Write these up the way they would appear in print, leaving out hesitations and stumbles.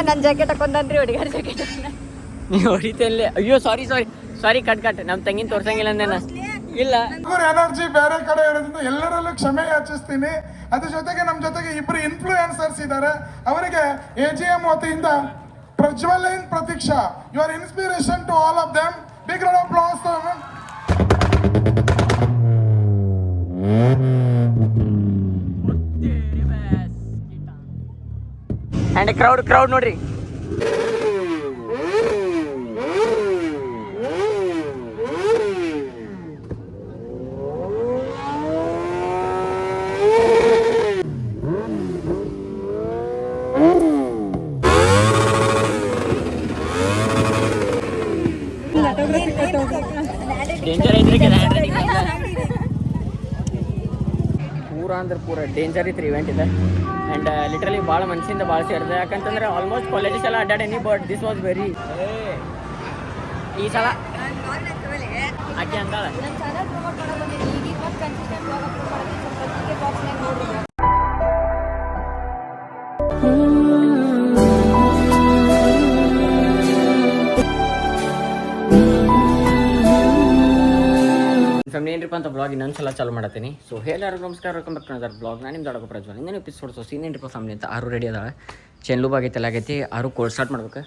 ನನ್ನ ಜಾಕೆಟ್ ಹಾಕೊಂಡ್ರಿ ಹುಡುಗರ ಜಾಕೆಟ್ ನೀವು ಹೊಡಿತಲ್ಲೇ. ಅಯ್ಯೋ ಸಾರಿ ಸಾರಿ ಸಾರಿ ಕಟ್ ನಮ್ಮ ತಂಗಿನ ತೋರ್ಸಂಗಿಲ್ಲ ಅಂದೇನ. ಇಲ್ಲ ಎನರ್ಜಿ ಬೇರೆ ಕಡೆ ಇರೋದ್ರಿಂದ ಎಲ್ಲರಲ್ಲೂ ಕ್ಷಮೆ ಯಾಚಿಸ್ತೀನಿ. ಅದ್ರ ಜೊತೆಗೆ ನಮ್ಮ ಜೊತೆಗೆ ಇಬ್ಬರು ಇನ್ಫ್ಲೂಯೆನ್ಸರ್ಸ್ ಇದ್ದಾರೆ. ಅವರಿಗೆ AGM ವತಿಯಿಂದ ಪ್ರಜ್ವಲಿನ್ Pratiksha, you are inspiration to all of them. Big round of applause. And crowd ನೋಡ್ರಿ. ಡೇಂಜರ್ ಐತ್ರಿ ಪೂರ ಡೇಂಜರ್ ಐತ್ರಿ ಇವೆಂಟ್ ಇದೆ. ಆ್ಯಂಡ್ ಲಿಟ್ರಲಿ ಭಾಳ ಮನಸ್ಸಿಂದ ಭಾಳ ಸೇರಿದೆ. ಯಾಕಂತಂದ್ರೆ ಆಲ್ಮೋಸ್ಟ್ ಕಾಲೇಜಸ್ ಎಲ್ಲ ಅಡ್ಡಾಡೇನಿ, ಬಟ್ ದಿಸ್ ವಾಸ್ ವೆರಿ ಈ ಸಲ ಆಕೆ ಅಂದಾಳ ಫ್ಯಾಮಿಲಿ ಏನ್ರಿಪ್ಪ ಅಂತ ಬ್ಲಾಗ್ ಇನ್ನೊಂದ್ಸಲ ಚಾಲು ಮಾಡತ್ತೀನಿ. ಸೊ ಎಲ್ಲರಿಗೂ ನಮಸ್ಕಾರ, welcome back to another blog. ನಾನು ನಿಮ್ಮ ದೊಡ್ಡ ಪ್ರಜ್ವಲ್. ಇನ್ನೇನು ಎಪಿಸೋಡ್ ಸೀನ್ ಏನ್ರಿಪ್ಪ ಫ್ಯಾಮಿಲಿ ಅಂತ ಆರು ರೆಡಿ ಅದಾಳೆ. ಚೆನ್ಲೂಬ್ ಆಗೈತೆ ಎಲ್ಲ ಆಗೈತಿ. ಆರು ಕೋಲ್ಡ್ ಸ್ಟಾರ್ಟ್ ಮಾಡ್ಬೇಕು,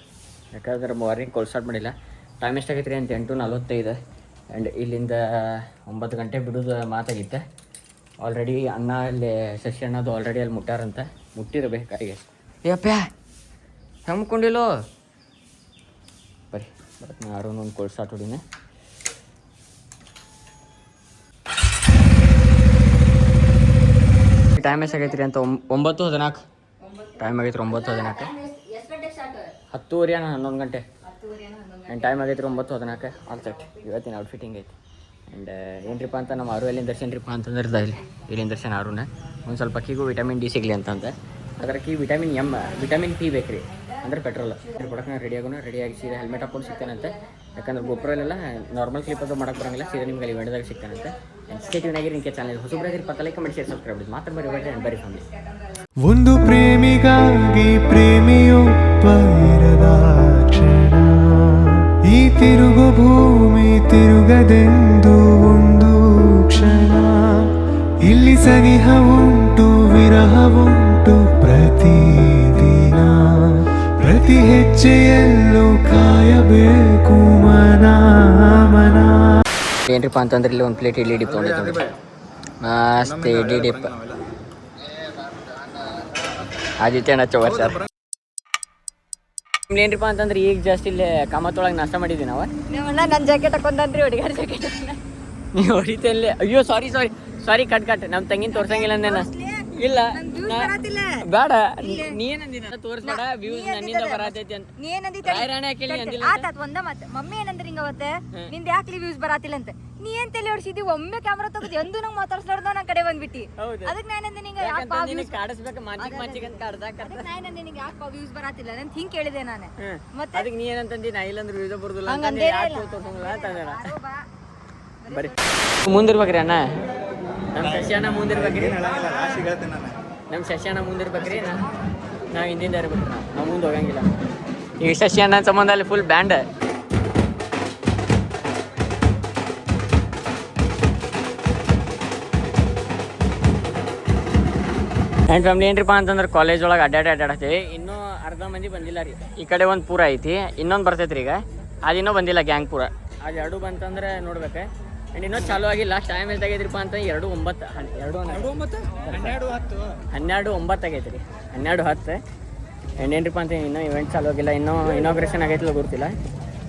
ಯಾಕಂದ್ರೆ ಮಾರ್ನಿಂಗ್ ಕೋಲ್ಡ್ ಸ್ಟಾರ್ಟ್ ಮಾಡಿಲ್ಲ. ಟೈಮ್ ಎಷ್ಟಾಗೈತೆ ರೀ ಅಂತ 8:45. ಆ್ಯಂಡ್ ಇಲ್ಲಿಂದ 9 ಗಂಟೆ ಬಿಡೋದು ಮಾತಾಗಿತ್ತೆ. ಆಲ್ರೆಡಿ ಅನ್ನ ಅಲ್ಲಿ ಶಶಿ ಅನ್ನೋದು ಆಲ್ರೆಡಿ ಅಲ್ಲಿ ಮುಟ್ಟಾರಂತ, ಮುಟ್ಟಿರಬೇಕು ಕಾಯಿಗೆ. ಏಪ್ಪ ಹೆಮ್ಕೊಂಡಿಲ್ಲೋ ಬರ್ರಿ ಬಟ್ ಆರು ಒಂದು ಕೋಲ್ಡ್ ಸ್ಟಾರ್ಟ್ ಹೊಡಿನ. ಟೈಮ್ ಎಷ್ಟಾಗೈತೆ ರೀ ಅಂತ 9:14 ಟೈಮ್ ಆಗೈತೆ. 9:14 10:30 11 ಗಂಟೆ. ಆ್ಯಂಡ್ ಟೈಮ್ ಆಗೈತೆ ರೀ 9:14 ಆಲ್ ಸೆಟ್. ಇವತ್ತಿನ ಔಟ್ಫಿಟ್ಟಿಂಗ್ ಐತಿ. ಆ್ಯಂಡ್ ಏನ್ರಿಪ್ಪ ಅಂತ ನಮ್ಮ ಆರು ಎಲ್ಲಿಂದ ದರ್ಶನ್ರಿಪ್ಪ ಅಂತಂದ್ರೆ ಇಲ್ಲಿಂದ ದರ್ಶನ ಆರುನ ಒಂದು ಸ್ವಲ್ಪ ಅಕ್ಕಿಗೂ ವಿಟಮಿನ್ ಡಿ ಸಿಗಲಿ ಅಂತಂದೆ. ಅದಕ್ಕೆ ವಿಟಮಿನ್ ಪಿ ಬೇಕು ರೀ, ಅಂದ್ರೆ ಪೆಟ್ರೋಲ್ ಕೊಡಕ್ಕೆ ನಾನು ರೆಡಿಯಾಗಿ ಸೀದಾ ಹೆಲ್ಮೆಟ್ ಹಾಕೊಂಡು ಸಿಗ್ತಾನಂತೆ. ಯಾಕಂದ್ರೆ ಗೊಬ್ಬರಲ್ಲೆಲ್ಲ ನಾರ್ಮಲ್ ಕ್ಲಿಪ್ ಅದು ಮಾಡೋಕ್ಕೆ ಬರೋಂಗಿಲ್ಲ, ಸೀದಾ ನಿಮ್ಗೆ ಅಲ್ಲಿ ವೆಂಡದಾಗ ಸಿಗ್ತಾನಂತೆ. ಸ್ಟೇಟ್ಯೂನ್ ಆಗಿರಿ. ನಿಮಗೆ ಚಾನಲ್ ಹೊಸಬ್ರಾಗಿರಿ ಪಕ್ಕ ಲೈಕ್ ಕಮೆಂಟ್ ಶೇರ್ ಸಬ್ಸ್ಕ್ರೈಬ್ ಮಾಡಿ ಮಾತ್ರ ಬರಿ ಫ್ಯಾಮಿಲಿ. ಒಂದು ಪ್ರೇಮಿಗಾಗಿ ಪ್ರೇಮಿಯೊಬ್ಬ ಇರದ ಕ್ಷಣ, ಈ ತಿರುಗು ಭೂಮಿ ತಿರುಗದೆಂದು ಒಂದು ಕ್ಷಣ, ಇಲ್ಲಿ ಸನಿಹ ಉಂಟು ವಿರಹ ಉಂಟು ಪ್ರತಿದಿನ, ಪ್ರತಿ ಹೆಜ್ಜೆಯಲ್ಲೂ ಕಾಯಬೇಕು ಮನ. ಏನ್ರಿಪ್ಪ ಅಂತಂದ್ರೆ ಇಲ್ಲಿ ಒಂದು ಪ್ಲೇಟ್ ಇಡ್ಲಿ ಡಿಪ್ ತೊಗೊಂಡಿದ್ದು ಮಸ್ತ್ ಇಡ್ಲಿ ಡಿಪ್. ಆದಿತ್ಯ ನಚ್ಚ ವರ್ಷ ಏನ್ರಿಪ್ಪ ಅಂತಂದ್ರೆ ಈಗ ಜಾಸ್ತಿ ಇಲ್ಲಿ ಕಾಮತ್ತೊಳಗೆ ನಾಷ್ಟ ಮಾಡಿದ್ವಿ ನಾವು. ನನ್ನ ಜಾಕೆಟ್ ಹಾಕೊಂಡ್ರಿ ಹುಡುಗರ ಜಾಕೆಟ್ ನೀವು ಹೊಡಿತಲ್ಲೇ. ಅಯ್ಯೋ ಸಾರಿ ಸಾರಿ ಸಾರಿ ಕಟ್ ನಮ್ಮ ತಂಗಿನ ತೋರ್ಸಂಗಿಲ್ಲ ಅಂದೇನ. ಇಲ್ಲ ಬೇಡ, ನೀನಂದಿನ ತೋರ್ಸ್ಬೇಡ, ವ್ಯೂಸ್ ನನ್ನಿಂದ ಬರತೈತಿ ಅಂತ. ಒಂದ ಮತ್ತ ಮಮ್ಮಿ ಏನಂದ್ರೆ ಹಿಂಗ ಅವತ್ತೆ ನಿಂದ ಯಾಕ್ಲಿ ವ್ಯೂಸ್ ಬರಾತಿಲ್ಲ ಅಂತ. ನೀ ಏನ್ ತಲೆ ಹೊಡ್ಸಿದಿ, ಒಮ್ಮೆ ಕ್ಯಾಮ್ರಾ ತಗೋದಿ ಎಂದು ನಂಗೆ ಮಾತಾಡ್ಸ್ಲಾರ್ದ ನಾ ಕಡೆ ಬಂದ್ಬಿಟ್ಟಿ. ಅದಕ್ಕೆ ನಾನಂದೆ ನಿಂಗೆ ಕಾಡಿಸ್ಬೇಕು ಮಾಚಿಕ್ ಅಂತ ಕಾಡ್ದಾಗ ನಾನಂದೆ ನಿಂಗೆ ಯಾಕೆ ವ್ಯೂಸ್ ಬರಾತಿಲ್ಲ ಅಂತ ಹಿಂಗ್ ಕೇಳಿದೆ ನಾನು. ಮತ್ತೆ ಅದಕ್ಕೆ ನೀ ಏನಂತಂದಿ, ನಾ ಇಲ್ಲಂದ್ರೆ ವ್ಯೂಸ್ ಬರುದಿಲ್ಲ ಬರೀ ಮುಂದಿರ್ಬೇಕ್ರಿ ಅಣ್ಣ. ನಮ್ಮ ಶಶಿಯಣ್ಣ ಮುಂದಿರ್ಬೇಕ್ರಿ, ನಮ್ಮ ಶಶಿಯಣ್ಣ ಮುಂದಿರ್ಬೇಕ್ರಿ. ನಾವು ಹಿಂದಿಂದ ಇರ್ಬೇಕ್ರಿ, ನಾವು ಮುಂದೆ ಹೋಗಂಗಿಲ್ಲ. ಈಗ ಶಶಿಯಣ್ಣ ಸಂಬಂಧ ಅಲ್ಲಿ ಫುಲ್ ಬ್ಯಾಂಡ್. ಆ್ಯಂಡ್ ಫ್ಯಾಮಿಲಿ ಏನ್ರಿಪ್ಪ ಅಂತಂದ್ರೆ ಕಾಲೇಜ್ ಒಳಗೆ ಅಡ್ಡಾಡ್ತೀವಿ. ಇನ್ನೂ ಅರ್ಧ ಮಂದಿ ಬಂದಿಲ್ಲ ರೀ. ಈ ಕಡೆ ಒಂದು ಪೂರ ಐತಿ, ಇನ್ನೊಂದು ಬರ್ತೈತ್ರಿ ಈಗ. ಅದು ಇನ್ನೂ ಬಂದಿಲ್ಲ ಗ್ಯಾಂಗ್ ಪೂರ. ಅದು 2 ಬಂತಂದ್ರೆ ನೋಡ್ಬೇಕು. ಆ್ಯಂಡ್ ಇನ್ನೂ ಚಾಲೂ ಆಗಿಲ್ಲ. ಟೈಮ್ ಎಷ್ಟು ಆಗೈತ್ರಿಪ್ಪ ಅಂತ 2:09 12:09 ಆಗೈತೆ ರೀ, 12:10. ಆ್ಯಂಡ್ ಏನ್ರಿಪ್ಪ ಅಂತ ಇನ್ನೂ ಇವೆಂಟ್ ಚಾಲೂ ಆಗಿಲ್ಲ, ಇನ್ನೂ ಇನಾಗ್ರೇಷನ್ ಆಗೈತಿಲ್ಲ ಗೊತ್ತಿಲ್ಲ.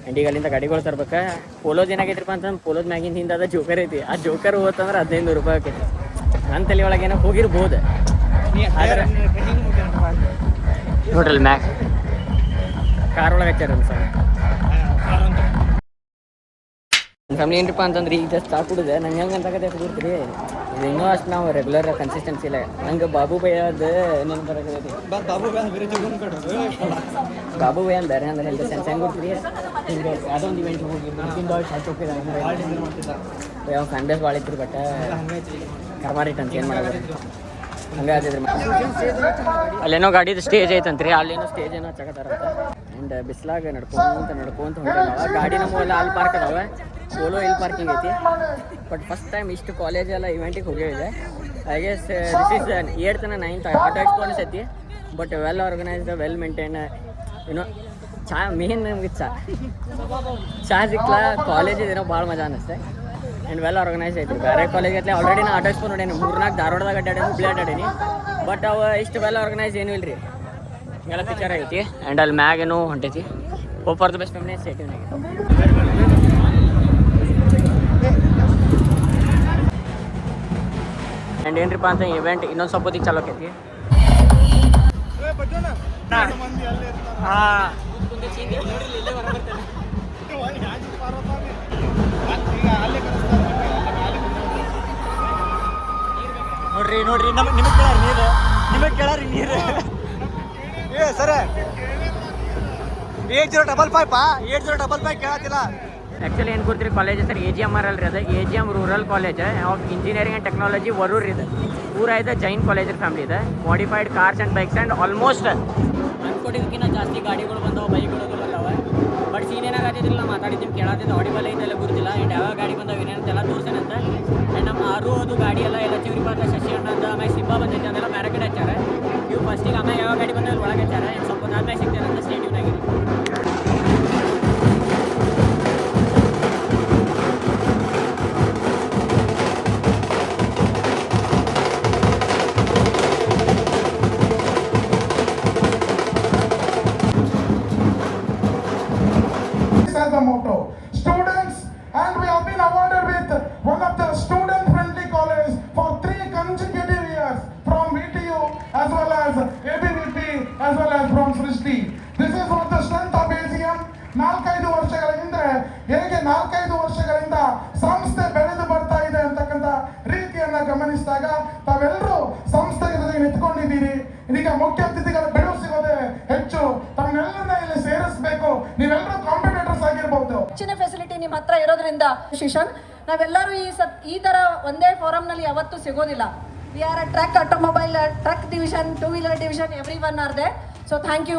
ಆ್ಯಂಡ್ ಈಗ ಅಲ್ಲಿಂದ ಗಾಡಿಗಳು ತರ್ಬೇಕು. ಪೋಲೋದು ಏನಾಗೈತ್ರಿಪ್ಪ ಅಂತಂದ್ರೆ ಪೋಲೋದ್ ಮ್ಯಾಗಿನ ಹಿಂದೆ ಅದ ಜೋಕರ್ ಐತಿ. ಆ ಜೋಕರ್ ಹೋತಂದ್ರೆ 1500 ರೂಪಾಯಿ ಆಕೈತಿ. ನನ್ನ ತಲೆ ಒಳಗೆ ಏನೋ ಹೋಗಿರ್ಬೋದು. ಆದ್ರೆ ನೋಡ್ರಲ್ಲ ಮ್ಯಾಗ್ ಕಾರ್ ಒಳಗೆ ಹಚ್ಚಾರ ಸರ್. ಫ್ಯಾಮಿಲಿ ಏನ್ರಿಪ್ಪ ಅಂತಂದ್ರೆ ಈಗ ಜಸ್ಟ್ ಸ್ಟಾರ್ಟ್ ಕುಡಿದೆ. ನಂಗೆ ಹೆಂಗೆ ಅಂತಕತ್ತೆ ಕುಡಿರ್ತೀರಿ, ಇದು ಇನ್ನೂ ಅಷ್ಟು ನಾವು ರೆಗ್ಯುಲರ್ ಕನ್ಸಿಸ್ಟೆನ್ಸಿ ಇಲ್ಲ. ನಂಗೆ ಬಾಬು ಭಯ್ಯದ ನೆನ್ ಬರಕೈತಿ. ಬಾಬು ಭಯ್ಯ ಅಂತ ಬೇರೆ ಅಂದ್ರೆ ಹೆಲ್ತ್ ಸೆನ್ಸ್ ಹೆಂಗೆ ಗೊತ್ತೀರಿ, ಹಿಂಗೆ ಯಾವುದೊಂದು ಇವೆಂಟ್ ಹೋಗಿ ಶಾರ್ಟ್ ಹೋಗ್ತಿದ್ದ ಯಾವ ಫ್ಯಾನ್ ಬೇಸ್ ಭಾಳ ಇತ್ತು. ಬಟ್ ಕರ್ಮಾರಿಟ್ ಅಂತ ಏನು ಮಾಡೋದು. ಹಂಗೆ ಆದಿದ್ರಿ ಅಲ್ಲೇನೋ ಗಾಡಿದು ಸ್ಟೇಜ್ ಐತಂತ್ರಿ, ಅಲ್ಲೇನೋ ಸ್ಟೇಜ್ ಏನೋ ಹಚ್ಚಕತ್ತಾರಂತ. ಆ್ಯಂಡ್ ಬಿಸ್ಲಾಗ ನಡ್ಕೊಂತ ಹೊಂಟೇವಿ. ಗಾಡಿ ನಮ್ಮವೆಲ್ಲ ಅಲ್ಲಿ ಪಾರ್ಕ್ ಅದಾವೆ, ಸೋಲೋ ಇಲ್ಲಿ ಪಾರ್ಕಿಂಗ್ ಐತಿ. ಬಟ್ ಫಸ್ಟ್ ಟೈಮ್ ಇಷ್ಟು ಕಾಲೇಜೆಲ್ಲ ಇವೆಂಟಿಗೆ ಹೋಗಿದ್ದೆ. I guess this is 8th and 9th auto ಎಕ್ಸ್ಪೋನ್ಸ್ ಐತಿ. But well organised, well maintain. ಏನೋ ಚಾ ಮೇನ್ ನಮ್ಗೆ ಚಾ ಸಿಕ್ಲ ಕಾಲೇಜ್ ಏನೋ ಭಾಳ ಮಜಾ ಅನ್ನಿಸ್ತೆ. ಆ್ಯಂಡ್ ವೆಲ್ ಆರ್ಗನೈಸ್ ಐತಿ. ಬೇರೆ ಕಾಲೇಜ್ ಐತ್ಲೆ ಆಲ್ರೆಡಿ ನಾ ಆಟೋ ಎಕ್ಸ್ಪೋ ನೋಡೇನಿ, 3-4 ಧಾರವಾಡದಾಗ ಅಡ್ಡಾಡೇನಿ, ಹುಬ್ಳಿ ಅಡ್ಡಾಡೇನಿ. ಬಟ್ ಅವು ಇಷ್ಟು ವೆಲ್ ಆರ್ಗನೈಸ್ ಏನೂ ಇಲ್ಲ ರೀ. ಹಿಂಗೆಲ್ಲ ಪಿಕ್ಚರ್ ಐತಿ. ಆ್ಯಂಡ್ ಅಲ್ಲಿ ಮ್ಯಾಗೇನು ಹೊಂಟೈತಿ. Hope for the best family ಸೇಟಿವ್ನಾಗ. ಆ್ಯಂಡ್ ಏನ್ರಿಪ್ಪ ಅಂತ ಇವೆಂಟ್ ಇನ್ನೊಂದು ಸ್ವಲ್ಪ ಹೊತ್ತಿಗೆ ಚಾಲೂ ಆಕೈತಿ. ನೋಡ್ರಿ ನಿಮಗೆ ಕೇಳಾರಿ ನೀರು ಏ ಸರ 8055 ಕೇಳತ್ತಿಲ್ಲ. ಆ್ಯಕ್ಚುಲಿ ಏನು ಕೊಡ್ತೀರಿ ಕಾಲೇಜ್ ಸರ್ AGMR ಅಲ್ರಿ. ಅದು AGM rural college of engineering and technology Varur ಇದೆ. ಪೂರ ಇದೆ ಜೈನ್ ಕಾಲೇಜ್ ಫ್ಯಾಮಿಲಿ ಇದೆ. Modified cars and bikes and almost ಅನ್ಕೊಟ್ಟಿದ್ದಕ್ಕಿಂತ ಜಾಸ್ತಿ ಗಾಡಿಗಳು ಬಂದವು, ಬೈಕ್ಗಳು ಬಂದವೆ. ಬಟ್ ಸೀನ್ ಏನಾಗತ್ತಿದ್ದಿಲ್ಲ, ನಾ ಮಾತಾಡಿದ್ದೀನಿ ಕೇಳತ್ತಿದ್ದು ಆಡಿಬಲ್ ಐತೆಲ್ಲ ಗೊತ್ತಿಲ್ಲ. ಆ್ಯಂಡ್ ಯಾವ ಗಾಡಿ ಬಂದವು ಏನೇನಂತೆಲ್ಲ ತೋರಿಸೇನಂತ. ಆ್ಯಂಡ್ ನಮ್ಮ ಆರು ಅದು ಗಾಡಿ ಎಲ್ಲ ಚಿವರಿಪಾತ ಶಶಿ ಅಣ್ಣ ಅಂತ ಆಮೇಲೆ ಸಿಂಬಾ ಬಂದೈತೆ ಅದೆಲ್ಲ ಮ್ಯಾರಕೆಟ್ ಹಚ್ಚಾರ. ಇವು ಫಸ್ಟಿಗೆ ಆಮೇಲೆ ಯಾವ ಗಾಡಿ ಬಂದ ಒಳಗೆ ಹಚ್ಚಾರ. ಆ್ಯಂಡ್ ಸ್ವಲ್ಪ ಆದ್ಮೇಲೆ ಸಿಗ್ತಾರೆ ಅಂತ ಸ್ಟೇಟ್ಯೂನಾಗಿರಿ. As the motto, students, and we have been awarded with one of the student-friendly college for 3 consecutive years from VTU as well as ABVP as well as from Srishti. This is what the strength of AGM. 4-5 ವರ್ಷಗಳ ಹಿಂದೆ ಹೇಗೆ 4-5 ವರ್ಷಗಳಿಂದ ಸಂಸ್ಥೆ ಬೆಳೆದು ಬರ್ತಾ ಇದೆ ಅಂತಕ್ಕಂಥ ರೀತಿಯನ್ನ ಗಮನಿಸಿದಾಗ ತಾವೆಲ್ಲರೂ ಸಂಸ್ಥೆಯ ಜೊತೆಗೆ ನಿಂತ್ಕೊಂಡಿದ್ದೀರಿ. ಇದೀಗ ಮುಖ್ಯ ಅತಿಥಿಗಳ ಬಿಡುವು ಸಿಗೋದೇ ಹೆಚ್ಚು. ತಮ್ಮನ್ನೆಲ್ಲರನ್ನ ಇಲ್ಲಿ ಸೇರಿಸಬೇಕು. ನೀವೆಲ್ಲರೂ ಕಾಂಪಿಟೇಟರ್ಸ್ ಆಗಿರ್ಬಹುದು. ಹೆಚ್ಚಿನ ಫೆಸಿಲಿಟಿ ನಿಮ್ಮ ಹತ್ರ ಇರೋದ್ರಿಂದ ಶಿಶನ್ ನಾವೆಲ್ಲರೂ ಈ ತರ ಒಂದೇ ಫೋರಮ್ನಲ್ಲಿ ಯಾವತ್ತೂ ಸಿಗೋದಿಲ್ಲ. We are a truck automobile truck division, 2-wheeler division, everyone are there. So thank you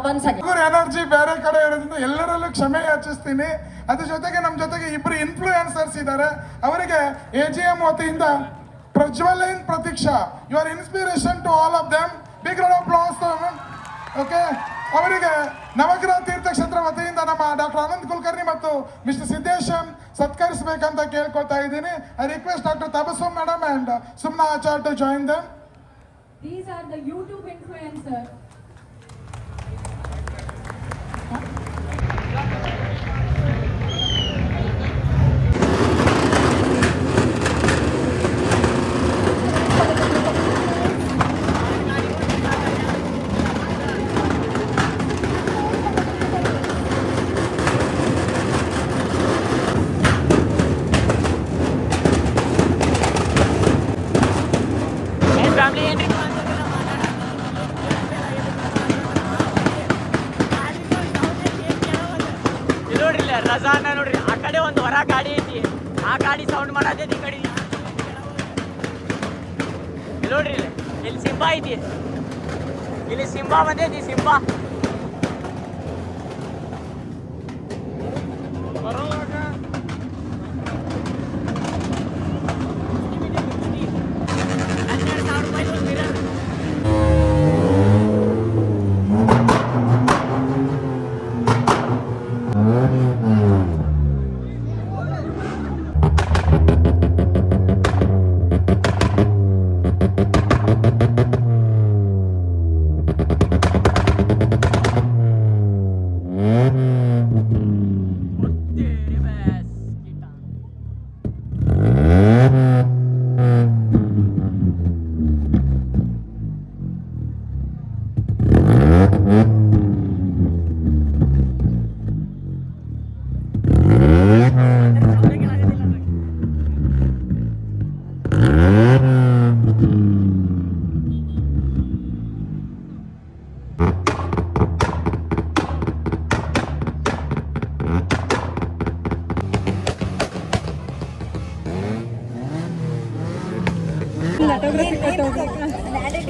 once again. Energy ಬೇರೆ ಕಡೆ ಇರೋದ್ರಿಂದ ಎಲ್ಲರಲ್ಲೂ ಕ್ಷಮೆ ಯಾಚಿಸ್ತೀನಿ. ಅದ್ರ ಜೊತೆಗೆ ನಮ್ಮ ಜೊತೆಗೆ ಇಬ್ಬರು ಇನ್ಫ್ಲೂಯೆನ್ಸರ್ಸ್ ಇದ್ದಾರೆ. ಅವರಿಗೆ AGM ವತಿಯಿಂದ ಪ್ರಜ್ವಲಿನ್ Pratiksha, you are inspiration to all of them. Big round of applause. Okay, ಅವರಿಗೆ ನವಗ್ರಹ ತೀರ್ಥಕ್ಷೇತ್ರ ವತಿಯಿಂದ ನಮ್ಮ ಡಾಕ್ಟರ್ ಆನಂದ್ ಕುಲಕರ್ಣಿ ಮತ್ತು ಮಿಸ್ಟರ್ ಸಿದ್ದೇಶನ್ ಸತ್ಕರಿಸಬೇಕಂತ ಕೇಳ್ಕೊಳ್ತಾ ಇದ್ದೀನಿ. I request doctor Tabassum madam and Sumna Achar to join them. These are the YouTube influencers. Family ಏನ್ರಿ ನೋಡ್ರಿ ರಜಾನ ನೋಡ್ರಿ. ಆ ಕಡೆ ಒಂದು ಹೊರ ಗಾಡಿ ಐತಿ, ಆ ಗಾಡಿ ಸೌಂಡ್ ಮಾಡತೈತಿ. ಈ ಕಡೆ ನೋಡ್ರಿ ಇಲ್ಲಿ ಸಿಂಬಾ ಐತಿ, ಇಲ್ಲಿ ಸಿಂಬಾ ಬಂದೈತಿ. ಸಿಂಬಾ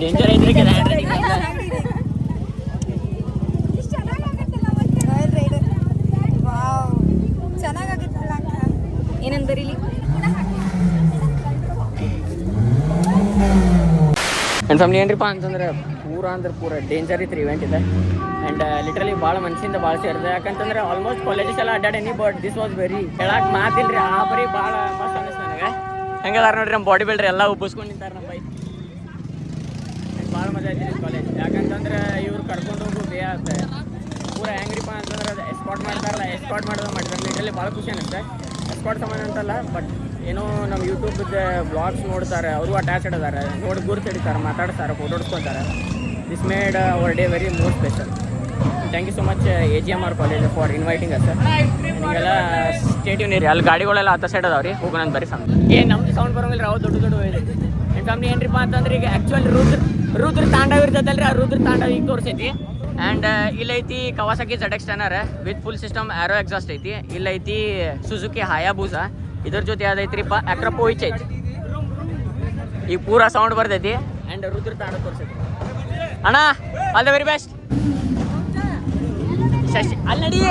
ಡೇಂಜರ್ ಐತ್ರಿ ಏನಂತ ಬರೀಲಿ ನನ್ನ ಫ್ಯಾಮಿಲಿ ಏನ್ರಿಪ್ಪ ಅಂತಂದ್ರೆ ಪೂರ ಡೇಂಜರ್ ಐತ್ರಿ ಇವೆಂಟ್ ಇದೆ ಆ್ಯಂಡ್ ಲಿಟ್ರಲಿ ಭಾಳ ಮನ್ಸಿಂದ ಭಾಳ ಸೇರಿದೆ ಯಾಕಂತಂದ್ರೆ ಆಲ್ಮೋಸ್ಟ್ ಕಾಲೇಜಸ್ ಎಲ್ಲ ಅಡ್ಡಾಡೇನಿ ಬಟ್ ದಿಸ್ ವಾಸ್ ವೆರಿ ಹೇಳಕ್ಕೆ ಮಾತಿಲ್ರಿ ಆ ಬರೀ ಭಾಳ ಮಸ್ತ್ ಅನ್ನಿಸ್ತು ನನಗೆ ಹೆಂಗದಾರ ನೋಡ್ರಿ ನಮ್ಮ ಬಾಡಿ ಬಿಲ್ಡ್ರಿ ಎಲ್ಲ ಉಬ್ಬಿಸ್ಕೊಂಡು ನಿಂತಾರೆ ನಮ್ಮ ಬೈಕ್ ಭಾಳ ಮಜಾ ಐತಿ ಕಾಲೇಜ್ ಯಾಕಂತಂದ್ರೆ ಇವ್ರು ಕರ್ಕೊಂಡು ಹೋಗೋ ವೇ ಆಗುತ್ತೆ ಪೂರ ಹೆಂಗ್ರಿಪ್ಪ ಅಂತಂದ್ರೆ ಅದು ಎಸ್ಕಾಟ್ ಮಾಡ್ತಾರಲ್ಲ ಎಸ್ಕಾಟ್ ಮಾಡಿದ್ರೆ ಲಿಟ್ರಲಿ ಭಾಳ ಖುಷಿ ಅನ್ನಿಸ್ತೆ ಎಸ್ಕಾಟ್ ಸಂಬಂಧ ಅಂತಲ್ಲ ಬಟ್ ಏನೋ ನಮ್ಮ ಯೂಟ್ಯೂಬ್ದು ಬ್ಲಾಗ್ಸ್ ನೋಡ್ತಾರೆ ಅವರು ಅಟ್ಯಾಚ್ಡ್ ಅದಾರೆ ನೋಡಿ ಗುರ್ತು ಹಿಡಿತಾರೆ ಮಾತಾಡ್ತಾರೆ ಫೋಟೋ ಹೊಡ್ಸ್ಕೊತಾರೆ this made our day very more special thank you so much AGMR college for inviting us ನಿಮಗೆಲ್ಲ ಸ್ಟೇಟ್ಯೂನ್ ಇರಿ ಅಲ್ಲಿ ಗಾಡಿಗಳೆಲ್ಲ ಹತ್ತ ಸೈಡ್ ಅದಾವ್ರಿ ಹೋಗೋಣ ಬರೀ ಸೌಂಡ್ ಏನು ನಮ್ದು ಸೌಂಡ್ ಬರೋಂಗಿಲ್ಲ ಅವು ದೊಡ್ಡ ಇದೆ ನನ್ನ ಫ್ಯಾಮಿಲಿ ಏನ್ರಿಪ್ಪ ಅಂತಂದ್ರೆ ಈಗ ಆ್ಯಕ್ಚುಲಿ ರುದ್ರ ತಾಂಡವ ಇರ್ತೈತಲ್ರಿ ಆ ರುದ್ರ ತಾಂಡವ ಈಗ ತೋರಿಸೈತಿ ಆ್ಯಂಡ್ ಇಲ್ಲೈತಿ Kawasaki ZX ten R with full system Arrow exhaust ಐತಿ ಇಲ್ಲೈತಿ ಸುಜುಕಿ ಹಾಯಾಬೂಸಾ ಇದ್ರ ಜೊತೆ ಯಾವ್ದೈತ್ರಿಪ್ಪ ಅಕ್ರಪೋಯಿಚ್ ಐತಿ ಈಗ ಪೂರಾ ಸೌಂಡ್ ಬರ್ತೈತಿ ಆ್ಯಂಡ್ ರುದ್ರ ತಾಂಡ ತೋರಿಸೈತಿ ಅಣ್ಣ all the very best Shashi ಅಲ್ಲಿ ನಡಿ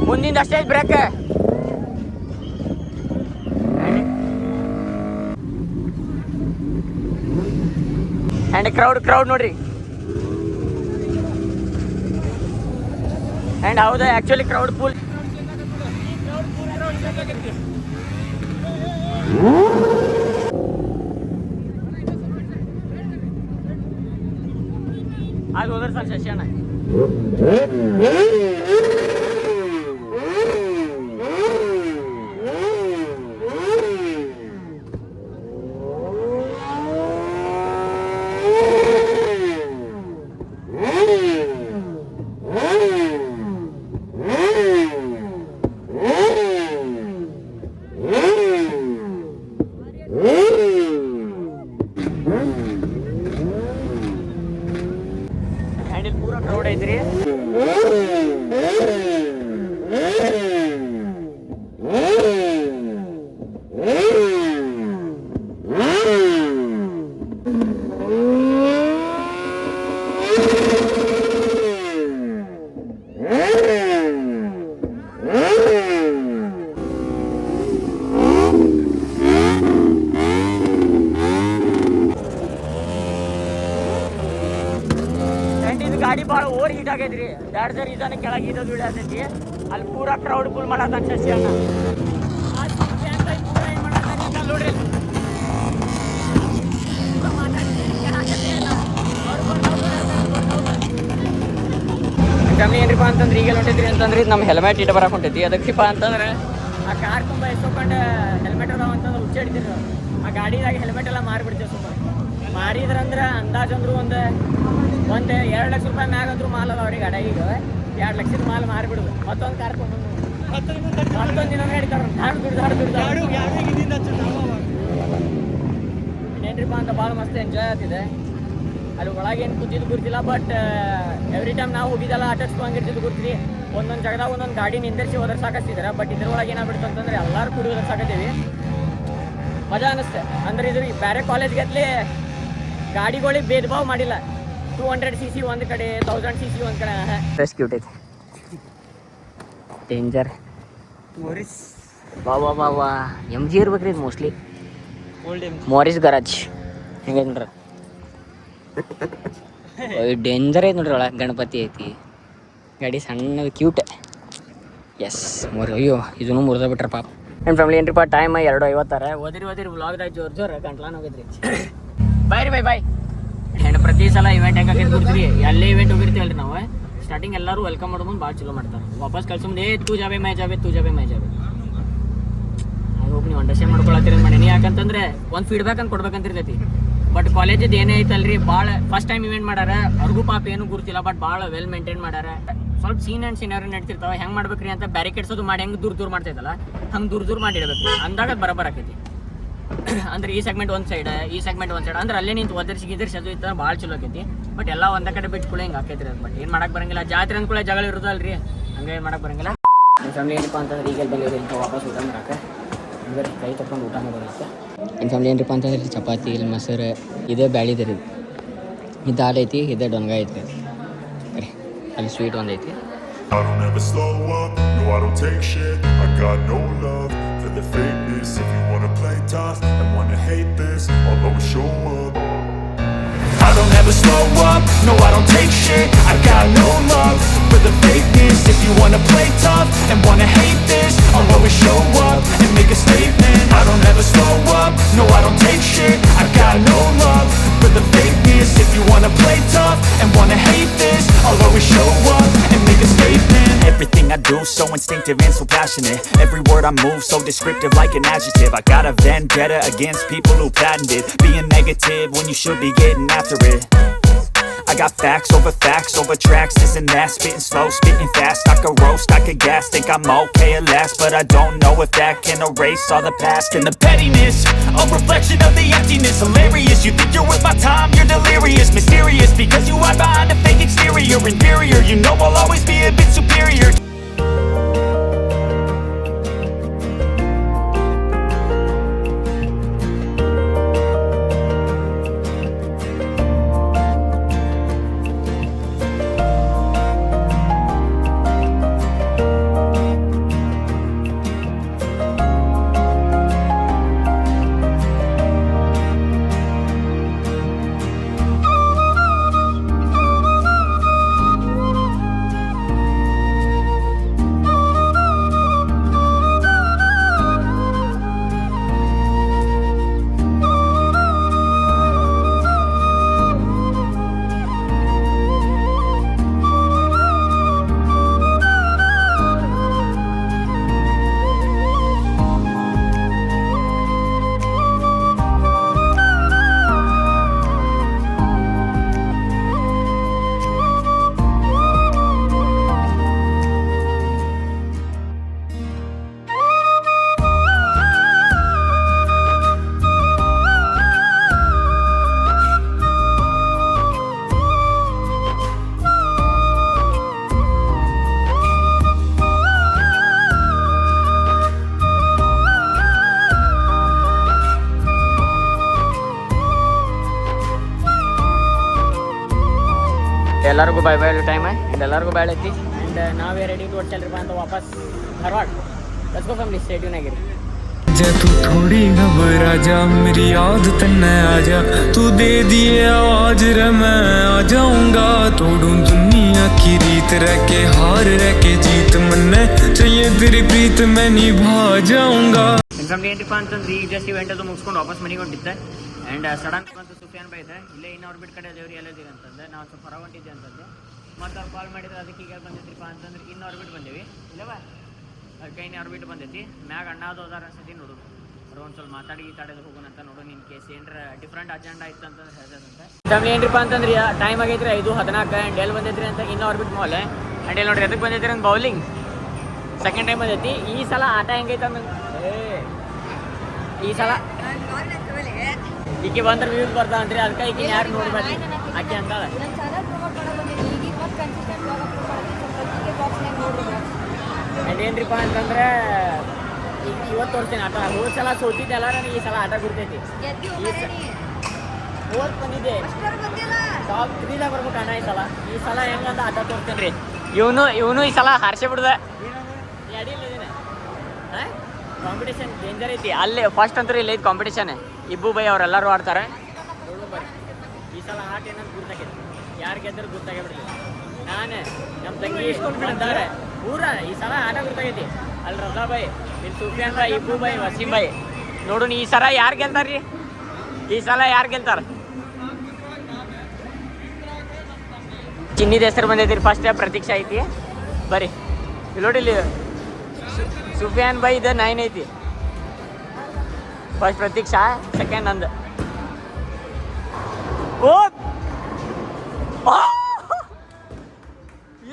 ಮುಂದಿಂದ ಅಷ್ಟೇ ಬ್ರೇಕ್ ಆ್ಯಂಡ್ ಕ್ರೌಡ್ ನೋಡ್ರಿ ಆ್ಯಂಡ್ ಹೌದಾ ಆ್ಯಕ್ಚುಲಿ ಕ್ರೌಡ್ ಫುಲ್ ಅದು ಹೋದ್ರೆ ಸರ್ ಶಶಿ ಅಣ್ಣ ಹ್ಯಾಂಡಲ್ ಪೂರ ಕ್ರೌಡ್ ಐತ್ರಿ ಗಾಡಿ ಭಾಳ ಓವರ್ ಹೀಟ್ ಆಗೈತ್ರಿ ದ್ಯಾಟ್ಸ್ ದ ರೀಸನ್ ಕೆಳಗೆ ಇರೋದು ಇಳಿಯತೈತಿ ಅಲ್ಲಿ ಪೂರಾ ಕ್ರೌಡ್ ಫುಲ್ ಮಾಡತ್ತಾನ ಶಶಿ ಅಣ್ಣ ನೋಡ್ರಿ ಫ್ಯಾಮಿಲಿ ಏನ್ರಿಪ್ಪ ಅಂತಂದ್ರೆ ಈಗ ಹೊಂಟೈತ್ರಿ ಅಂತಂದ್ರೆ ನಮ್ಮ ಹೆಲ್ಮೆಟ್ ಇಟ್ಟು ಬರಕ್ಕೆ ಹೊಂಟೈತಿ ಅದಕ್ಕಿಪ್ಪ ಅಂತಂದ್ರೆ ಆ ಕಾರ್ ತುಂಬ ಎಸ್ಕೊಂಡು ಹೆಲ್ಮೆಟ್ ಅದಾವ ಅಂತಂದ್ರೆ ಹುಚ್ಚ ಹಿಡಿತೀವಿ ಆ ಗಾಡಿದಾಗ ಹೆಲ್ಮೆಟ್ ಎಲ್ಲ ಮಾರಿಬಿಡ್ತೀವಿ ಸುಮ್ಮನೆ ಮಾರಿದ್ರಂದ್ರೆ ಅಂದಾಜು ಅಂದ್ರು ಒಂದು 2 ಲಕ್ಷ ರೂಪಾಯಿ ಮ್ಯಾಗ ಅಂದ್ರೂ ಮಾಲ್ ಅದಾವ ಅವ್ರಿಗೆ ಗಾಡಿ ಈಗ 2 ಲಕ್ಷದ ಮಾಲ್ ಮಾರಿಬಿಡುದು ಮತ್ತೊಂದು ಕಾರ್ ಮತ್ತೊಂದು ದಿನ ಹಿಡಿತಾರ ಏನ್ರಿಪ್ಪ ಅಂತ ಭಾಳ ಮಸ್ತ್ ಎಂಜಾಯ್ ಆಗ್ತಿದೆ ಅಲ್ಲಿ ಒಳಗೆ ಏನು ಕೂತಿದ್ದು ಗುರ್ತಿಲ್ಲ ಬಟ್ ಎವ್ರಿ ಟೈಮ್ ನಾವು ಹೋಗಿದ್ದೆಲ್ಲ ಅಟಚ್ಕೊಂಡಿರ್ತಿದ್ದು ಗುರ್ತೀವಿ ಒಂದೊಂದು ಜಾಗದಾಗ ಒಂದೊಂದು ಗಾಡಿ ನಿಂದಿರಿಸಿ ಹೋದ್ರೆ ಸಾಕಿಸ್ತಿದ್ದಾರೆ ಬಟ್ ಇದ್ರೊಳಗೆ ಏನಾಗ್ಬಿಡ್ತು ಅಂತಂದ್ರೆ ಎಲ್ಲರೂ ಕೂಡಿ ಹೋದ್ರೆ ಸಾಕತ್ತೀವಿ ಮಜಾ ಅನ್ನಿಸ್ತೆ ಅಂದ್ರೆ ಇದು ಬೇರೆ ಕಾಲೇಜ್ಗತ್ಲಿ ಗಾಡಿಗಳಿಗೆ ಭೇದ ಭಾವ ಮಾಡಿಲ್ಲ 200cc ಒಂದು ಕಡೆ 1000cc ಒಂದು ಕಡೆ ಫ್ರೆಶ್ ಕ್ಯೂಟ್ ಐತಿ ಡೇಂಜರ್ ಮೋರಿಸ್ ವಾ MG ಇರ್ಬೇಕ್ರಿ ಇದು ಮೋಸ್ಟ್ಲಿ ಮೋರಿಸ್ ಗರಾಜ್ ಹೆಂಗೆ ನೋಡ್ರಿ ಡೇಂಜರ್ ಐತಿ ನೋಡ್ರಿ ಒಳಗೆ ಗಣಪತಿ ಐತಿ ಗಾಡಿ ಸಣ್ಣ ಕ್ಯೂಟ್ ಎಸ್ ಅಯ್ಯೋ ಇದನ್ನು ಮುರಿದ ಬಿಟ್ರೆ ಪಾಪ ನನ್ನ ಫ್ಯಾಮಿಲಿ ಏನ್ರಿಪ್ಪ ಟೈಮ್ 2:50 ಓದಿರಿ ವ್ಲಾಗ್ದಾಗ ಜೋರ್ ಗಂಟ್ಲಾನ ಹೋಗಿದ್ರಿ ಬಾಯ್ ಆ್ಯಂಡ್ ಪ್ರತಿ ಸಲ ಇವೆಂಟ್ ಹೆಂಗೆ ಕೊಡ್ತೀರಿ ಎಲ್ಲೇ ಇವೆಂಟ್ ಹೋಗಿರ್ತೀವಲ್ರಿ ನಾವು ಸ್ಟಾರ್ಟಿಂಗ್ ಎಲ್ಲರೂ ವೆಲ್ಕಮ್ ಮಾಡ್ಕೊಂಡು ಭಾಳ ಚಲೋ ಮಾಡ್ತಾರೆ ವಾಪಸ್ ಕಳ್ಸೊಂದು ತೂ ಜಾಬೆ ಮೈ ಜಾಬೆ ಐ ಹೋಪ್ ನೀವು ಅಂಡರ್ಸ್ಟ್ಯಾಂಡ್ ಮಾಡ್ಕೊಳತ್ತೀರಿ ಮಾಡೀನಿ ಯಾಕಂತಂದ್ರೆ ಒಂದು ಫೀಡ್ಬ್ಯಾಕ್ ಅಂತ ಕೊಡ್ಬೇಕಂತಿರ್ತೈತಿ ಬಟ್ ಕಾಲೇಜದ್ದು ಏನೇ ಐತಲ್ರಿ ಭಾಳ ಫಸ್ಟ್ ಟೈಮ್ ಇವೆಂಟ್ ಮಾಡ್ಯಾರ ಅವ್ರಿಗೂ ಪಾಪ ಏನೂ ಗುರ್ತಿಲ್ಲ ಬಟ್ ಭಾಳ ವೆಲ್ ಮೇಂಟೈನ್ ಮಾಡ್ಯಾರ ಸ್ವಲ್ಪ ಸೀನ್ ಆ್ಯಂಡ್ ಸೀನರಿ ನಡ್ತಿರ್ತಾವೆ ಹೆಂಗೆ ಮಾಡ್ಬೇಕ್ರಿ ಅಂತ ಬ್ಯಾರಿಕೇಡ್ಸ್ ಅದು ಮಾಡಿ ಹೆಂಗೆ ದೂರ ಮಾಡ್ತೈತಲ್ಲ ಹಂಗೆ ದೂರ ಮಾಡಿಡ್ಬೇಕು ಅಂದಾಗ ಬರೋಬ್ಬರ ಆಕೈತಿ ಅಂದ್ರೆ ಈ ಸೆಗ್ಮೆಂಟ್ ಒಂದು ಸೈಡ್ ಅಂದ್ರೆ ಅಲ್ಲೇ ನಿಂತು ಒದರ್ಸಿ ಅದು ಇತ್ತು ಭಾಳ ಚಲೋ ಆಕೈತಿ ಬಟ್ ಎಲ್ಲ ಒಂದೇ ಕಡೆ ಬಿಟ್ಕೊಳ್ಳಿ ಹಿಂಗೆ ಆಕೈತ್ರಿ ಅದು ಬಟ್ ಏನು ಮಾಡಕ್ಕೆ ಬರಂಗಿಲ್ಲ ಜಾತ್ರೆ ಅಂದ್ಕೊಳ್ಳೆ ಜಗಳ ಇರೋದಲ್ರಿ ಹಂಗೆ ಏನು ಮಾಡಕ್ಕೆ ಬರಂಗಿಲ್ಲ ನಮ್ಮ ಫ್ಯಾಮಿಲಿ ಏನಪ್ಪ ಅಂತಂದ್ರೆ ಈಗ ಬಂದಿರೋದು ಇಂಥ ವಾಪಸ್ ಊಟ ಮಾಡಕ್ಕೆ ಬರೀ ಕೈ ತಗೊಂಡು ಊಟ ಮಾಡೋದೈತೆ. ನನ್ನ ಫ್ಯಾಮಿಲಿ ಏನರಪ್ಪ ಅಂತಂದ್ರೆ ಚಪಾತಿ ಇಲ್ಲಿ ಮೊಸರು ಇದೇ ಬ್ಯಾಳಿದೆ ರೀ, ಇದು ದಾಲ್ ಐತಿ, ಇದೇ ಡೊಂಗ ಐತಿ ರೀ, ಅಲ್ಲಿ ಸ್ವೀಟ್ ಒಂದು ಐತಿ. I don't ever slow up, no I don't take shit. I got no love for the fakeness. If you wanna play tough and wanna hate this, I'll always show up. I don't ever slow up, no I don't take shit. I got no love for the fakeness. If you wanna play tough and wanna hate this, I'll always show up and make a statement. I don't ever slow up, no I don't take shit. I got no love for the fakeness. If you wanna play tough and wanna hate this, I'll always show up and make a statement. Everything I do so instinctive and so passionate. Every word I move so descriptive like an adjective. I got a vendetta against people who patented being negative when you should be getting after it. I got facts over tracks, this and that. Spitting slow, spitting fast. I could roast, I could gas. Think I'm okay at last, but I don't know if that can erase all the past. And the pettiness, a reflection of the emptiness. Hilarious, you think you're worth my time, you're delirious. Mysterious, because you hide behind a fake exterior. Inferior, you know I'll always be a bit superior. ಎಲ್ಲರಿಗೂ bye bye time and ಎಲ್ಲರಿಗೂ ಬಾಯ್ ಐತಿ and ನಾವೇ ready to ಚಲ್ರಿಪ್ಪ ಅಂತ ವಾಪಸ್ Dharwad ಲಸ್ಕೋ family ಸ್ಟೇಟ್ಯೂನಾಗಿರಿ. तू थोड़ी घबरा जा, मेरी याद तन्ने आ जा, तू दे दिए आज रे मैं आ जाऊंगा, तोड़ूं दुनिया की रीत रह के हार रह के जीत मन्ने चाहिए तेरी प्रीत मैं निभा जाऊंगा. ನನ್ನ ಫ್ಯಾಮಿಲಿ ಏನಪ್ಪ ಅಂತಂದ್ರೆ ಈಗ ಜಸ್ಟ್ ಇವೆಂಟ್ ಅದು ಮುಗಿಸ್ಕೊಂಡು ವಾಪಸ್ ಮನೆಗೆ ಹೊಂಟಿದ್ದೆ ಆ್ಯಂಡ್ ಸಡನ್ ಬಂತು ಸುಫಿಯಾನ್ ಬೈ ಇದೆ ಇಲ್ಲೇ ಇನ್ನು ಆರ್ಬಿಟ್ ಕಡೆ ದೇವ್ರು ಎಲ್ಲದಿರಿ ಅಂತಂದೆ ನಾವು ಸ್ವಲ್ಪ ಹೊರ ಹೊಂಟಿದ್ದೆ ಅಂತಂದೆ ಮತ್ತು ಅವ್ರು ಕಾಲ್ ಮಾಡಿದ್ರೆ ಅದಕ್ಕೆ ಈಗ ಬಂದಿದ್ರಿಪ್ಪ ಅಂತಂದ್ರೆ ಇನ್ನು ಆರ್ಬಿಟ್ ಬಂದೇವಿ ಇಲ್ಲವ ಅದಕ್ಕೆ ಇನ್ನು ಆರ್ಬಿಟ್ ಬಂದೈತಿ ಮ್ಯಾಗ ಅಣ್ಣಾದು ಹೋದಾರ ಅನ್ಸತಿ ನೋಡೋದು ಅವ್ರು ಒಂದು ಸ್ವಲ್ಪ ಮಾತಾಡಿದ ಹೋಗೋಣ ಅಂತ ನೋಡೋಣ ಇನ್ ಕೇಸ್ ಏನರ ಡಿಫ್ರೆಂಟ್ ಅಜೆಂಡಾ ಇತ್ತು ಅಂತಂದ್ರೆ ಹೇಳ್ದಂತೆ. ಫ್ಯಾಮಿಲಿ ಏನ್ರಿಪ್ಪ ಅಂತಂದ್ರೆ ಟೈಮ್ ಆಗೈತ್ರಿ 5:14 ಆ್ಯಂಡ್ ಎಲ್ಲಿ ಬಂದೈತ್ರಿ ಅಂತ ಇನ್ನು ಆರ್ಬಿಟ್ ಮಾಲ್ ಆ್ಯಂಡ್ ಎಲ್ಲಿ ನೋಡ್ರಿ ಅದಕ್ಕೆ ಬಂದೈತ್ರಿ ಅಂತ ಬೌಲಿಂಗ್ ಸೆಕೆಂಡ್ ಟೈಮ್ ಬಂದೈತಿ. ಈ ಸಲ ಆಟ ಹೆಂಗೈತೆ ಅಂದ್ರೆ ಈ ಸಲ ಈಕೆ ಬಂದ್ರೆ ವ್ಯೂಸ್ ಬರ್ತಾವ ಅಂತ್ರಿ ಅದಕ್ಕೆ ಈಕೆ ಯಾರು ನೋಡ್ಬೇಕು ಆಕೆ ಅಂತಾಳೆ. ಆ್ಯಂಡ್ ಏನ್ರಿಪ್ಪ ಅಂತಂದ್ರೆ ಈಗ ಇವತ್ತು ತೋರಿಸ್ತೀನಿ ಆಟ. ಹೋದ ಸಲ ಸೋತಿದ್ದೆ ಅಲ್ಲ ನನಗೆ ಈ ಸಲ ಆಟ ಗುರ್ತೈತಿ. ಹೋದ್ ಬಂದಿದ್ದೆ ಟಾಪ್ 3ದಾಗ ಬರ್ಬೇಕು ಅಣ್ಣ ಈ ಸಲ ಹೆಂಗಂತ ಆಟ ತೋರಿಸ್ತೇನೆ ರೀ. ಇವನು ಈ ಸಲ ಹಾರಿಸೇ ಬಿಡ್ದೆ ಅಡಿಯಿಲ್ಲ ಹಾಂ ಕಾಂಪಿಟೇಷನ್ ಡೇಂಜರ್ ಐತಿ ಅಲ್ಲಿ ಫಸ್ಟ್ ಅಂತೂ ಇಲ್ಲ ಐತಿ ಕಾಂಪಿಟೇಷನ್. ಇಬ್ಬು ಬೈ ಅವರೆಲ್ಲರೂ ಆಡ್ತಾರೆ ನೋಡು ಬರ್ರಿ. ಈ ಸಲ ಆಟ ಏನಂತ ಗುರ್ತಾಗೈತಿ ಯಾರು ಗೆದ್ದರು ಗುರ್ತಾಗಿಬಿಡ್ತೀವಿ. ನಾನು ನಮ್ಮ ತಂಗಿ ಇಸ್ಕೊಂಡು ಬಿಡ್ತಾರೆ ಪೂರ ಈ ಸಲ ಆಟ ಗುರ್ತಾಗೈತಿ. ಅಲ್ಲಿ ರಜಾ ಬೈ ಇಲ್ಲಿ ಸುಫಿಯಾನ್ ಬೈ ಇಬ್ಬು ಬೈ ವಸೀಂ ಬೈ ನೋಡು ಈ ಸಲ ಯಾರು ಗೆಲ್ತಾರ್ರಿ ಈ ಸಲ ಯಾರು ಗೆಲ್ತಾರೆ. ಚಿನ್ನಿದ ಹೆಸರು ಬಂದೈತಿ ಫಸ್ಟ್ ಪ್ರತೀಕ್ಷಾ ಐತಿ ಬರ್ರಿ ಇಲ್ಲಿ ನೋಡಿ ಇಲ್ಲಿ ಸುಫಿಯಾನ್ ಬೈ ಇದು 9 ಐತಿ ಫಸ್ಟ್ ಪ್ರತೀಕ್ಷಾ ಸೆಕೆಂಡ್ ನಂದು. ಓ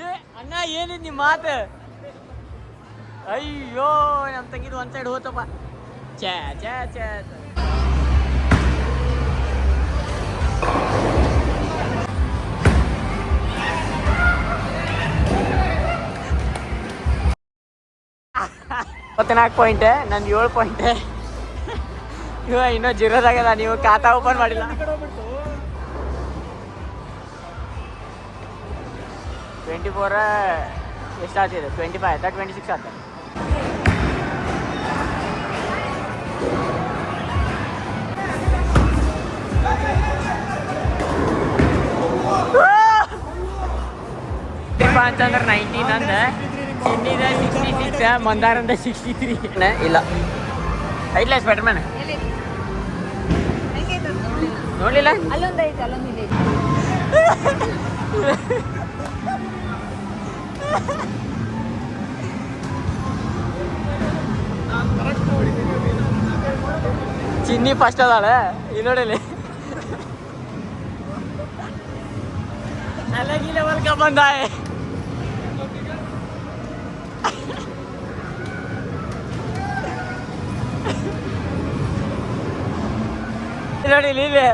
ಏ ಅಣ್ಣ ಏನಿದ್ ನಿಮ್ಮ ಮಾತು ಅಯ್ಯೋ ನಮ್ಮ ತಂಗಿದು ಒಂದು ಸೈಡ್ ಹೋತಪ್ಪ ಛೇ ಛೇ ಛೇ. 24 ಪಾಯಿಂಟ್, ನಂದು 7 ಪಾಯಿಂಟ್. ಇವ ಇನ್ನೂ ಜೀರೋದಾಗಲ್ಲ, ನೀವು ಖಾತಾ ಓಪನ್ ಮಾಡಿಲ್ಲ. 24 ಎಷ್ಟಾಗ್ತಿದೆ? 25 ಆಯ್ತಾ? 26 ಆಯ್ತಾ? ಅಂತಂದ್ರೆ 19 ಅಂದ, ಚಿನ್ನಿದ 66, ಮಂದಾರಂದ 63. ಇಲ್ಲ ಐಟ್ಲ ಸ್ಪೈಡರ್ಮ್ಯಾನ್ ನೋಡ್ಲಿಲ್ಲ. ಅಲ್ಲೊಂದು ಐತೆ, ಅಲ್ಲೊಂದು ಇಲ್ಲ. ಚಿನ್ನಿ ಫಸ್ಟ್ ಅದಾಳ. ಇಲ್ಲಿ ನೋಡಿಲಿ अलग ही लेवल का बंदा है. ನೋಡಿ ಲೀಲೆ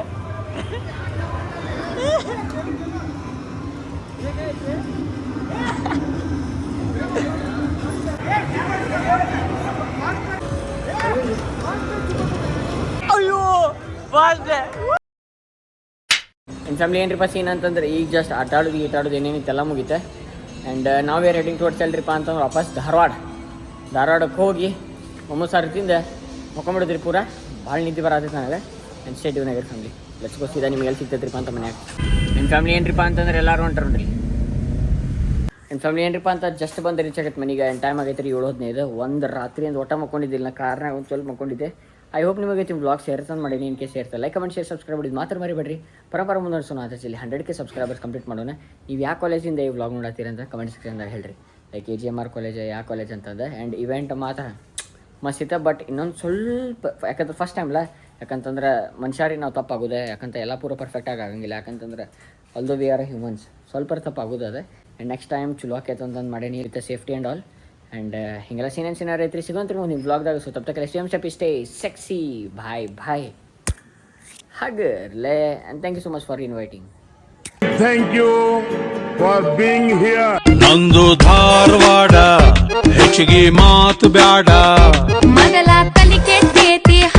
ಅಯ್ಯೋ ಫಾಸ್ಟ್. ಇನ್ನು ಫ್ಯಾಮಿಲಿ ಏನ್ರಿಪ್ಪ ಸೀನ್ ಅಂತಂದ್ರೆ ಈಗ ಜಸ್ಟ್ ಆಟಾಡೋದು ಏನೇನಿತ್ತೆಲ್ಲ ಮುಗೀತೆ. ಆ್ಯಂಡ್ ನಾವು ಆರ್ ಹೆಡಿಂಗ್ ಟುವರ್ಡ್ಸ್ ಎಲ್ರಿಪ್ಪ ಅಂತಂದ್ರೆ ವಾಪಸ್ ಧಾರವಾಡಕ್ಕೆ ಹೋಗಿ ಮೊಮ್ಮದ್ ಸಾರು ತಿಂದೆ ಮುಕೊಂಬಿಡಿದ್ರಿ ಪೂರ. ಭಾಳ ನಿದ್ದೆ ಬರತ್ತೈತೆ ನನಗೆ. ಆ್ಯಂಡ್ ಸ್ಟೇ ಟ್ಯೂನ್ ಆಗಿರಿ ಫ್ಯಾಮಿಲಿ. ಲೆಟ್ಸ್ ಗೋ ಸೀದಾ ನಿಮ್ಗೆ ಎಲ್ಲಿ ಸಿಗ್ತೈತ್ರಿಪ್ಪ ಅಂತ ಮನ್ಯಾಗ. ನಿಮ್ಮ ಫ್ಯಾಮಿಲಿ ಏನ್ರಿಪ್ಪ ಅಂತಂದ್ರೆ ಎಲ್ಲರೂ ಹೊಂಟ್ರಿ. ನಿಮ್ಮ ಫ್ಯಾಮಿಲಿ ಏನ್ರಿಪ್ಪ ಅಂತ ಜಸ್ಟ್ ಬಂದು ರೀಚ್ ಆಗೈತೆ ಮನೆಗೆ. ಆ್ಯಂಡ್ ಟೈಮ್ ಆಗೈತೆ ರೀ 7:15. ಒಂದು ರಾತ್ರಿ ಒಂದು ಊಟ ಮಕ್ಕೊಂಡಿದ್ದಿಲ್ಲ, ನಾ ಕಾರ್ನಾಗ ಒಂದು ಸ್ವಲ್ಪ ಮಕ್ಕೊಂಡಿದ್ದೆ. ಐ ಹೋಪ್ ನಿಮಗೆ ನಿಮ್ಮ ಬ್ಲಾಗ್ ಶೇರ್ ತಂದು ಮಾಡೀನಿ. ಇನ್ ಕೇಸ್ ಸೇರ್ತಾರೆ ಲೈಕ್ ಕಮೆಂಟ್ ಶೇರ್ ಸಬ್ಸ್ಕ್ರೈಬ್ ಮಾಡಿದ್ದು ಮಾತ್ರ ಮರಿಬೇಡ್ರಿ. ಪರಂಪರ ಮುಂದುವರ್ಸೋಣ. ಅದರಲ್ಲಿ 100K ಸಬ್ಸ್ಕ್ರೈಬರ್ಸ್ ಕಂಪ್ಲೀಟ್ ಮಾಡೋಣ. ನೀವು ಯಾವ ಕಾಲೇಜಿಂದ ಈ ವ್ಲಾಗ್ ನೋಡತ್ತೀರ ಅಂತ ಕಮೆಂಟ್ ಸೆಕ್ಷನ್ದಾಗ ಹೇಳ್ರಿ. ಲೈಕ್ AGMR ಕಾಲೇಜ್, ಯಾವ ಕಾಲೇಜ್ ಅಂತಂದೆ. ಆ್ಯಂಡ್ ಇವೆಂಟ್ ಮಾತ್ರ ಮಸ್ತಿತ್ತ. ಬಟ್ ಇನ್ನೊಂದು ಸ್ವಲ್ಪ ಯಾಕಂದ್ರೆ ಫಸ್ಟ್ ಟೈಮ್ಲ, ಯಾಕಂತಂದ್ರೆ ಮನುಷ್ಯರಿಗೆ ನಾವು ತಪ್ಪಾಗೋದೆ. ಯಾಕಂತ ಎಲ್ಲ ಪೂರ ಪರ್ಫೆಕ್ಟಾಗಿ ಆಗಂಗಿಲ್ಲ. ಯಾಕಂತಂದ್ರೆ ಆಲ್ದೋ ವಿ ಆರ್ ಹ್ಯೂಮನ್ಸ್, ಸ್ವಲ್ಪ ತಪ್ಪಾಗೋದು ಅದೇ. ಆ್ಯಂಡ್ ನೆಕ್ಸ್ಟ್ ಟೈಮ್ ಚಲೋ ಆಕೈತೆ ಅಂತಂದು ಮಾಡೀನಿ with safety and all. And ಹಿಂಗೆಲ್ಲ ಸೀನಿಯರ್ ಐತ್ರಿ. ಸಿಗೋಂತ್ರಿ ನಿಮ್ಮ ಬ್ಲಾಗ್ದಾಗ. ಸೊ ತಪ್ಪ ತಕ್ಕ ಸ್ಟೇ ಸೆಕ್ಸಿ. ಬಾಯ್ ಹಗರ್ಲೆ. And thank you so much for inviting. Thank you for being here. ನಂದು ಧಾರವಾಡ ಹೆಚ್ಚಿಗೆ ಮಾತು ಬ್ಯಾಡ ಮೊದಲ